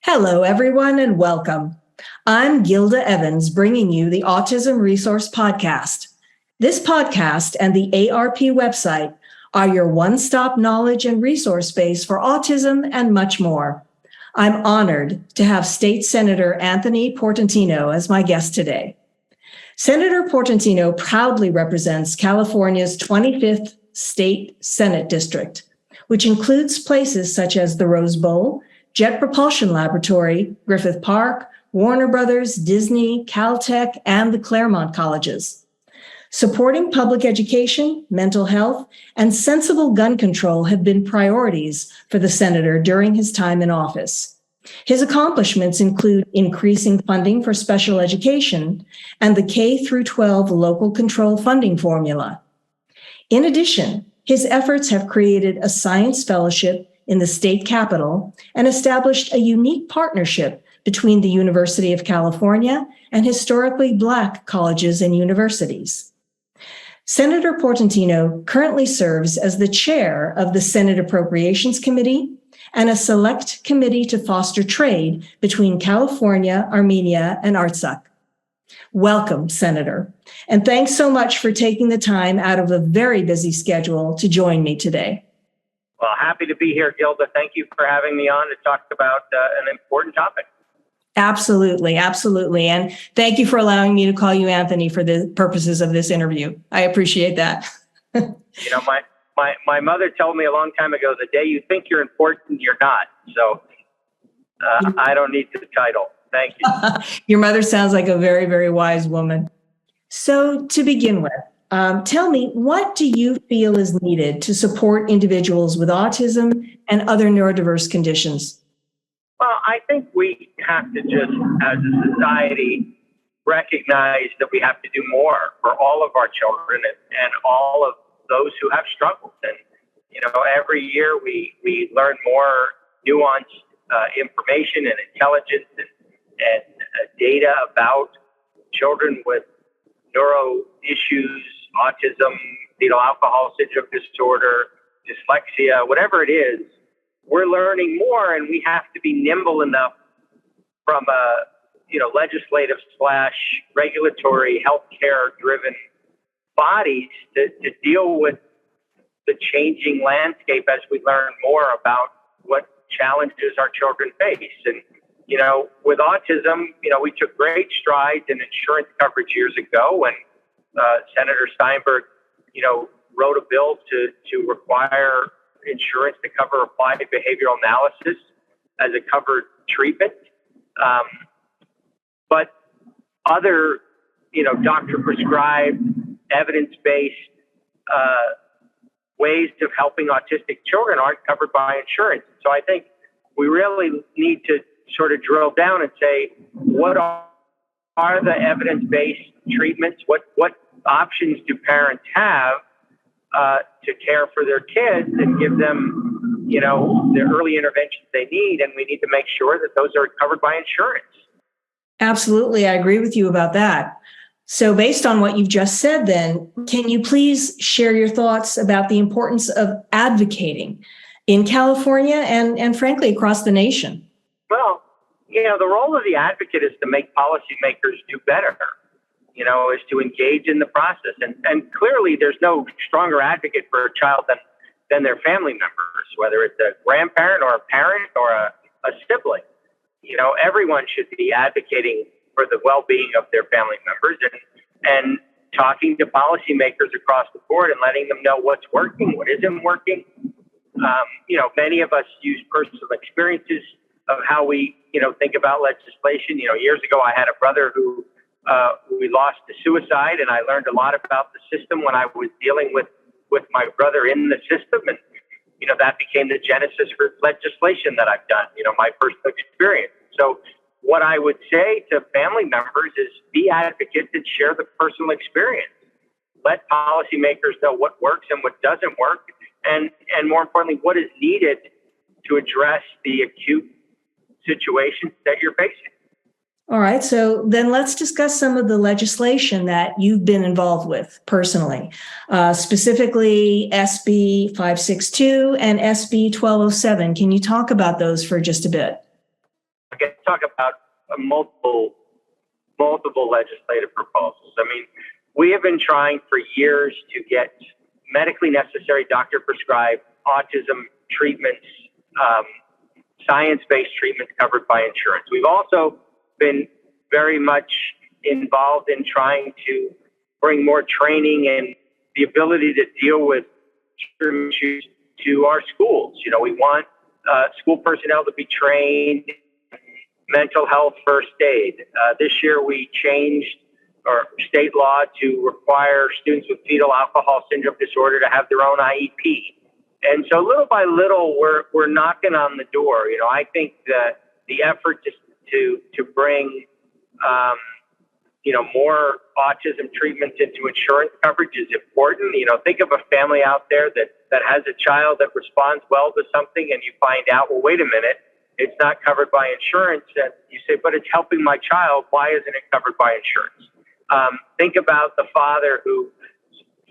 Hello, everyone, and welcome. I'm Gilda Evans, bringing you the Autism Resource Podcast. This podcast and the ARP website are your one-stop knowledge and resource base for autism and much more. I'm honored to have State Senator Anthony Portantino as my guest today. Senator Portantino proudly represents California's 25th State Senate District, which includes places such as the Rose Bowl, Jet Propulsion Laboratory, Griffith Park, Warner Brothers, Disney, Caltech, and the Claremont Colleges. Supporting public education, mental health, and sensible gun control have been priorities for the senator during his time in office. His accomplishments include increasing funding for special education and the K-12 local control funding formula. In addition, his efforts have created a science fellowship in the state capitol and established a unique partnership between the University of California and historically Black colleges and universities. Senator Portantino currently serves as the chair of the Senate Appropriations Committee and a select committee to foster trade between California, Armenia, and Artsakh. Welcome, Senator, and thanks so much for taking the time out of a very busy schedule to join me today. Well, happy to be here, Gilda. Thank you for having me on to talk about an important topic. Absolutely, absolutely. And thank you for allowing me to call you Anthony for the purposes of this interview. I appreciate that. You know, my mother told me a long time ago, the day you think you're important, you're not. So I don't need the title. Thank you. Your mother sounds like a very, very wise woman. So to begin with, tell me, what do you feel is needed to support individuals with autism and other neurodiverse conditions? Well, I think we have to just, as a society, recognize that we have to do more for all of our children and all of those who have struggled. And, you know, every year we learn more nuanced information and intelligence and data about children with neuro issues, autism, fetal alcohol syndrome disorder, dyslexia, whatever it is. We're learning more, and we have to be nimble enough from a legislative / regulatory healthcare driven bodies to deal with the changing landscape as we learn more about what challenges our children face. And you know, with autism, we took great strides in insurance coverage years ago when Senator Steinberg, wrote a bill to require insurance to cover applied behavioral analysis as a covered treatment. But other, doctor-prescribed, evidence-based ways of helping autistic children aren't covered by insurance. So I think we really need to sort of drill down and say, what are the evidence-based treatments? What options do parents have to care for their kids and give them, the early interventions they need? And we need to make sure that those are covered by insurance. Absolutely. I agree with you about that. So based on what you've just said, then, can you please share your thoughts about the importance of advocating in California and frankly, across the nation? Well, the role of the advocate is to make policymakers do better, is to engage in the process. And clearly there's no stronger advocate for a child than their family members, whether it's a grandparent or a parent or a sibling. Everyone should be advocating for the well-being of their family members and talking to policymakers across the board and letting them know what's working, what isn't working. Many of us use personal experiences of how we, think about legislation. Years ago, I had a brother who we lost to suicide, and I learned a lot about the system when I was dealing with my brother in the system. And, that became the genesis for legislation that I've done, my personal experience. So what I would say to family members is be advocates and share the personal experience. Let policymakers know what works and what doesn't work, and more importantly, what is needed to address the acute situations that you're facing. All right. So then let's discuss some of the legislation that you've been involved with personally, specifically SB 562 and SB 1207. Can you talk about those for just a bit? I can talk about multiple legislative proposals. I mean, we have been trying for years to get medically necessary doctor-prescribed autism treatments, science-based treatments covered by insurance. We've also been very much involved in trying to bring more training and the ability to deal with issues to our schools. You know, we want school personnel to be trained in mental health first aid. This year we changed our state law to require students with fetal alcohol syndrome disorder to have their own IEP. And so little by little, we're knocking on the door. You know, I think that the effort to bring, more autism treatments into insurance coverage is important. You know, think of a family out there that has a child that responds well to something, and you find out, well, wait a minute, it's not covered by insurance. And you say, but it's helping my child. Why isn't it covered by insurance? Think about the father whose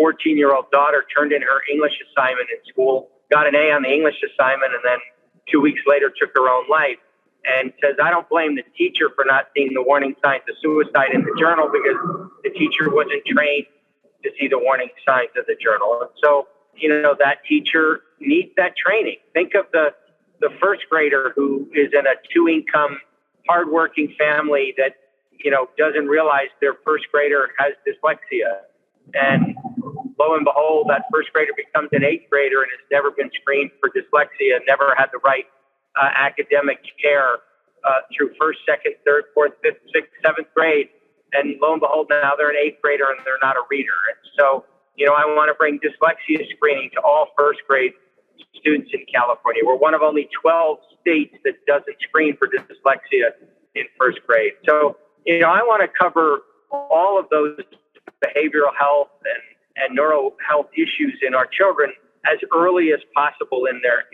14-year-old daughter turned in her English assignment in school, got an A on the English assignment, and then 2 weeks later took her own life, and says, I don't blame the teacher for not seeing the warning signs of suicide in the journal because the teacher wasn't trained to see the warning signs of the journal. And so, you know, that teacher needs that training. Think of the first grader who is in a two-income, hardworking family that, you know, doesn't realize their first grader has dyslexia. And lo and behold, that first grader becomes an eighth grader and has never been screened for dyslexia, never had the right academic care through first, second, third, fourth, fifth, sixth, seventh grade. And lo and behold, now they're an eighth grader and they're not a reader. And so, you know, I want to bring dyslexia screening to all first grade students in California. We're one of only 12 states that doesn't screen for dyslexia in first grade. So, you know, I want to cover all of those behavioral health and neuro health issues in our children as early as possible in their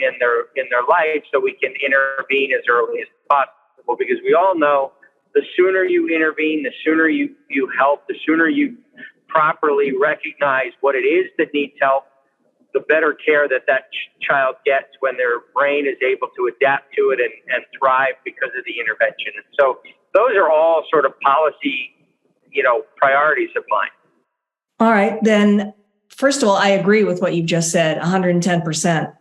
life, so we can intervene as early as possible. Because we all know the sooner you intervene, the sooner you help, the sooner you properly recognize what it is that needs help, the better care that child gets when their brain is able to adapt to it and thrive because of the intervention. And so those are all sort of policy, you know, priorities of mine. All right, then, first of all, I agree with what you've just said, 110%.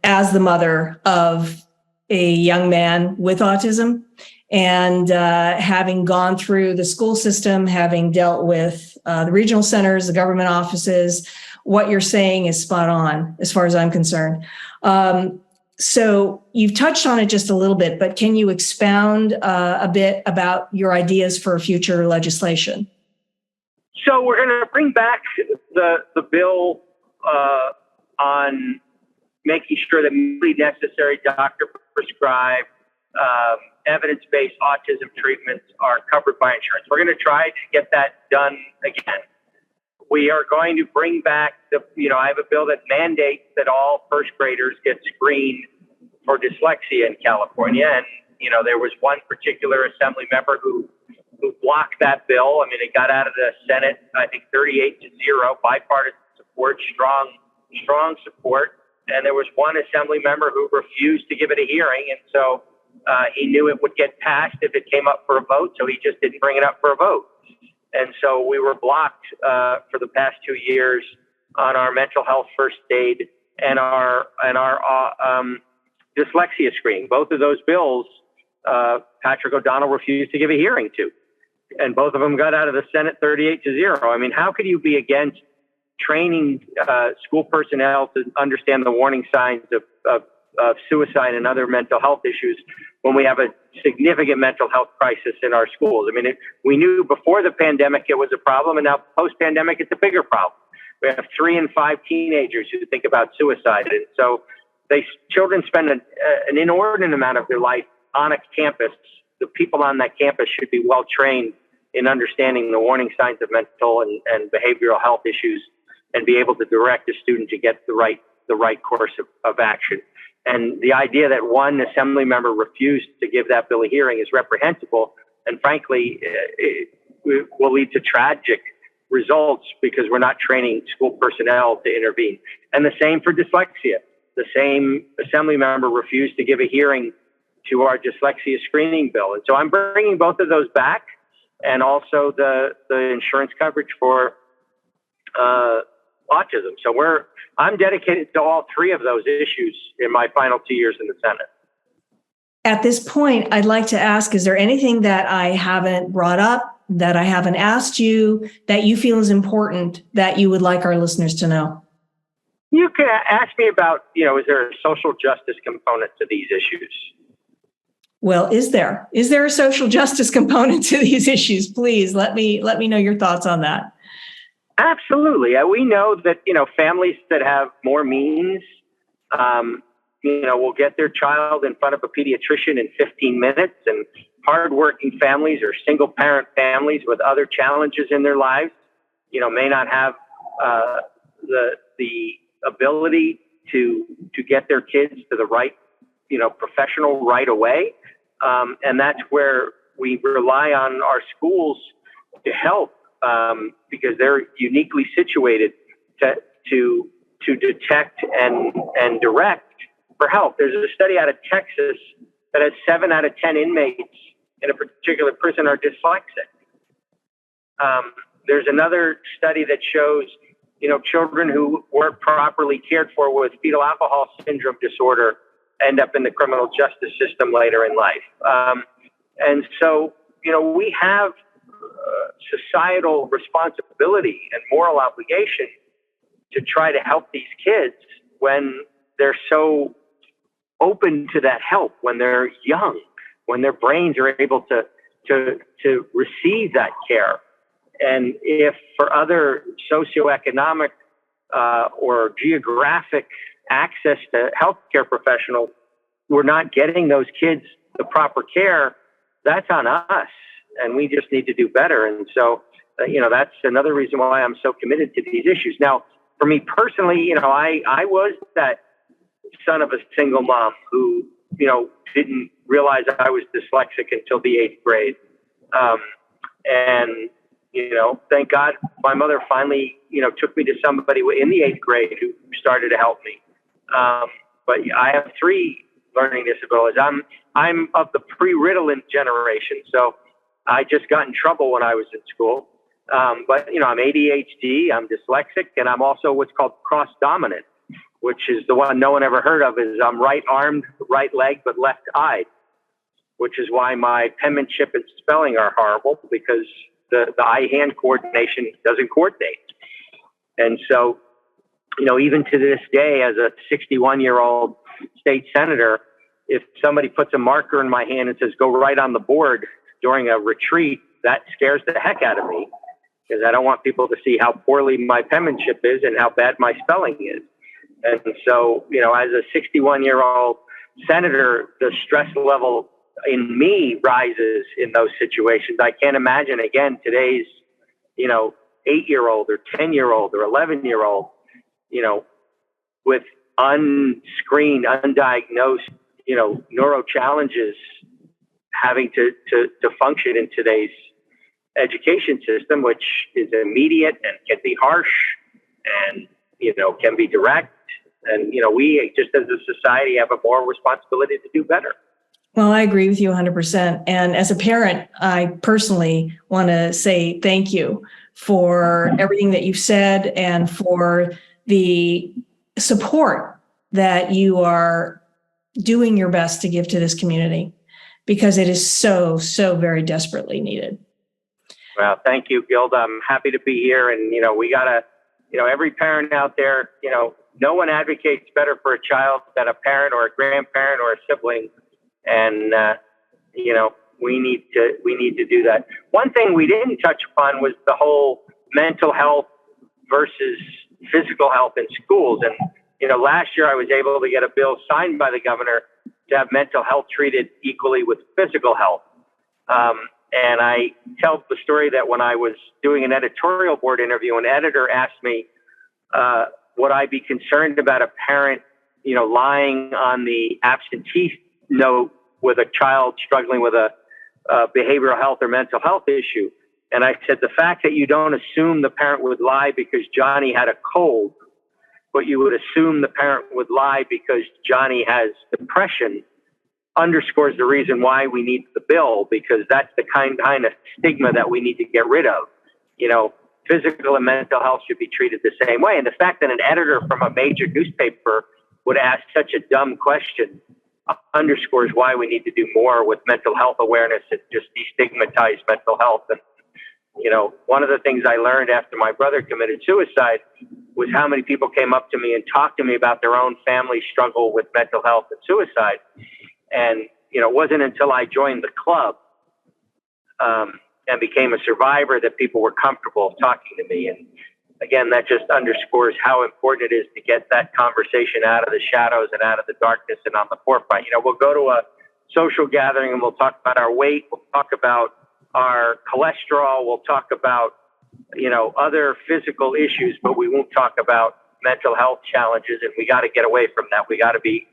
As the mother of a young man with autism and having gone through the school system, having dealt with the regional centers, the government offices, what you're saying is spot on as far as I'm concerned. So you've touched on it just a little bit, but can you expound a bit about your ideas for future legislation? So we're going to bring back the bill on making sure that medically necessary doctor-prescribed evidence-based autism treatments are covered by insurance. We're going to try to get that done again. We are going to bring back I have a bill that mandates that all first graders get screened for dyslexia in California. And, you know, there was one particular assembly member who blocked that bill. I mean, it got out of the Senate, I think 38-0, bipartisan support, strong support. And there was one assembly member who refused to give it a hearing. And so he knew it would get passed if it came up for a vote. So he just didn't bring it up for a vote. And so we were blocked for the past 2 years on our mental health first aid and our dyslexia screening. Both of those bills, Patrick O'Donnell refused to give a hearing to. And both of them got out of the Senate 38-0. I mean, how could you be against training school personnel to understand the warning signs of suicide and other mental health issues when we have a significant mental health crisis in our schools? I mean, we knew before the pandemic it was a problem, and now post-pandemic it's a bigger problem. We have 3 in 5 teenagers who think about suicide. And so children spend an inordinate amount of their life on a campus. The people on that campus should be well trained in understanding the warning signs of mental and behavioral health issues and be able to direct a student to get the right course of action. And the idea that one assembly member refused to give that bill a hearing is reprehensible. And frankly, it will lead to tragic results because we're not training school personnel to intervene. And the same for dyslexia. The same assembly member refused to give a hearing to our dyslexia screening bill. And so I'm bringing both of those back, and also the insurance coverage for autism. So I'm dedicated to all three of those issues in my final 2 years in the Senate. At this point, I'd like to ask, is there anything that I haven't brought up, that I haven't asked you, that you feel is important that you would like our listeners to know? You can ask me about, is there a social justice component to these issues? Well, is there a social justice component to these issues? Please let me know your thoughts on that. Absolutely. We know that, families that have more means, will get their child in front of a pediatrician in 15 minutes, and hardworking families or single parent families with other challenges in their lives, may not have the ability to get their kids to the right, professional right away. And that's where we rely on our schools to help, because they're uniquely situated to detect and direct for help. There's a study out of Texas that has 7 out of 10 inmates in a particular prison are dyslexic. There's another study that shows, children who weren't properly cared for with fetal alcohol syndrome disorder end up in the criminal justice system later in life. And so, we have societal responsibility and moral obligation to try to help these kids when they're so open to that help, when they're young, when their brains are able to receive that care. And if for other socioeconomic or geographic access to healthcare professionals, we're not getting those kids the proper care, that's on us, and we just need to do better. And so, that's another reason why I'm so committed to these issues. Now, for me personally, I was that son of a single mom who, didn't realize I was dyslexic until the 8th grade. And, thank God my mother finally, took me to somebody in the 8th grade who started to help me. But I have 3 learning disabilities. I'm of the pre-Ritalin generation, so I just got in trouble when I was in school. But, I'm ADHD, I'm dyslexic, and I'm also what's called cross-dominant, which is the one no one ever heard of. Is I'm right-armed, right-legged, but left-eyed, which is why my penmanship and spelling are horrible, because the eye-hand coordination doesn't coordinate. And so, even to this day, as a 61-year-old state senator, if somebody puts a marker in my hand and says, go right on the board during a retreat, that scares the heck out of me, because I don't want people to see how poorly my penmanship is and how bad my spelling is. And so, as a 61-year-old senator, the stress level in me rises in those situations. I can't imagine, again, today's, 8-year-old or 10-year-old or 11-year-old, with unscreened, undiagnosed, neuro challenges having to function in today's education system, which is immediate and can be harsh and, can be direct. And, we just as a society have a moral responsibility to do better. Well, I agree with you 100%. And as a parent, I personally want to say thank you for everything that you've said and for the support that you are doing your best to give to this community, because it is so, so very desperately needed. Well, thank you, Gilda. I'm happy to be here. And, we got to, every parent out there, no one advocates better for a child than a parent or a grandparent or a sibling. And, we need to do that. One thing we didn't touch upon was the whole mental health versus physical health in schools. And, last year I was able to get a bill signed by the governor to have mental health treated equally with physical health. And I tell the story that when I was doing an editorial board interview, an editor asked me, would I be concerned about a parent, lying on the absentee note with a child struggling with a behavioral health or mental health issue? And I said, the fact that you don't assume the parent would lie because Johnny had a cold, but you would assume the parent would lie because Johnny has depression, underscores the reason why we need the bill, because that's the kind of stigma that we need to get rid of. You know, physical and mental health should be treated the same way. And the fact that an editor from a major newspaper would ask such a dumb question underscores why we need to do more with mental health awareness and just destigmatize mental health. And, you know, one of the things I learned after my brother committed suicide was how many people came up to me and talked to me about their own family struggle with mental health and suicide. And, you know, it wasn't until I joined the club and became a survivor that people were comfortable talking to me. And again, that just underscores how important it is to get that conversation out of the shadows and out of the darkness and on the forefront. You know, we'll go to a social gathering and we'll talk about our weight. We'll talk about our cholesterol. We'll talk about, you know, other physical issues, but we won't talk about mental health challenges. And we got to get away from that. We got to be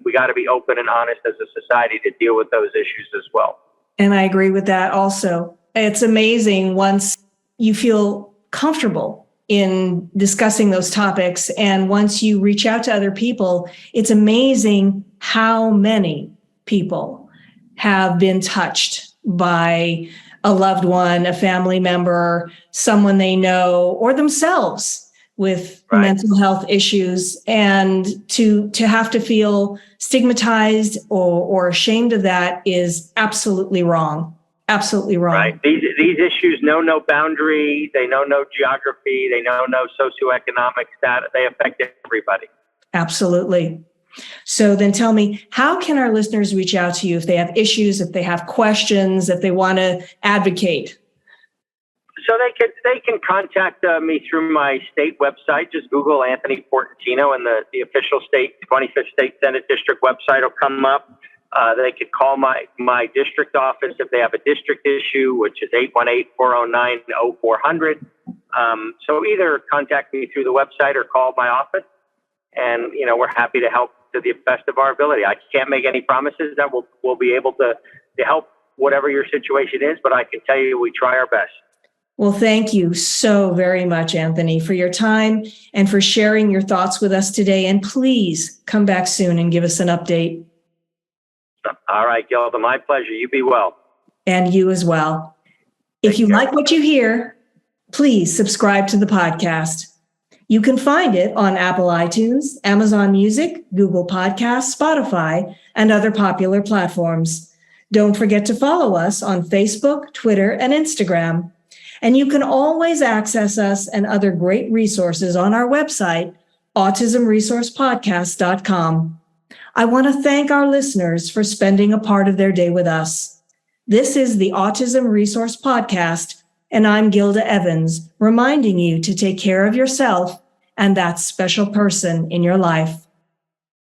open and honest as a society to deal with those issues as well. And I agree with that also. It's amazing once you feel comfortable in discussing those topics. And once you reach out to other people, it's amazing how many people have been touched by a loved one, a family member, someone they know, or themselves with mental health issues. And to have to feel stigmatized or ashamed of that is absolutely wrong. Absolutely wrong. Right. These issues know no boundary. They know no geography. They know no socioeconomic status. They affect everybody. Absolutely. So then tell me, how can our listeners reach out to you if they have issues, if they have questions, if they want to advocate? So they can contact me through my state website. Just Google Anthony Portantino and the official 25th State Senate District website will come up. They could call my district office if they have a district issue, which is 818-409-0400. So either contact me through the website or call my office. And, you know, we're happy to help to the best of our ability. I can't make any promises that we'll be able to help whatever your situation is, but I can tell you we try our best. Well, thank you so very much, Anthony, for your time and for sharing your thoughts with us today. And please come back soon and give us an update. All right, Gilda, my pleasure. You be well. And you as well. If you like what you hear, please subscribe to the podcast. You can find it on Apple iTunes, Amazon Music, Google Podcasts, Spotify, and other popular platforms. Don't forget to follow us on Facebook, Twitter, and Instagram. And you can always access us and other great resources on our website, autismresourcepodcast.com. I want to thank our listeners for spending a part of their day with us. This is the Autism Resource Podcast, and I'm Gilda Evans, reminding you to take care of yourself and that special person in your life.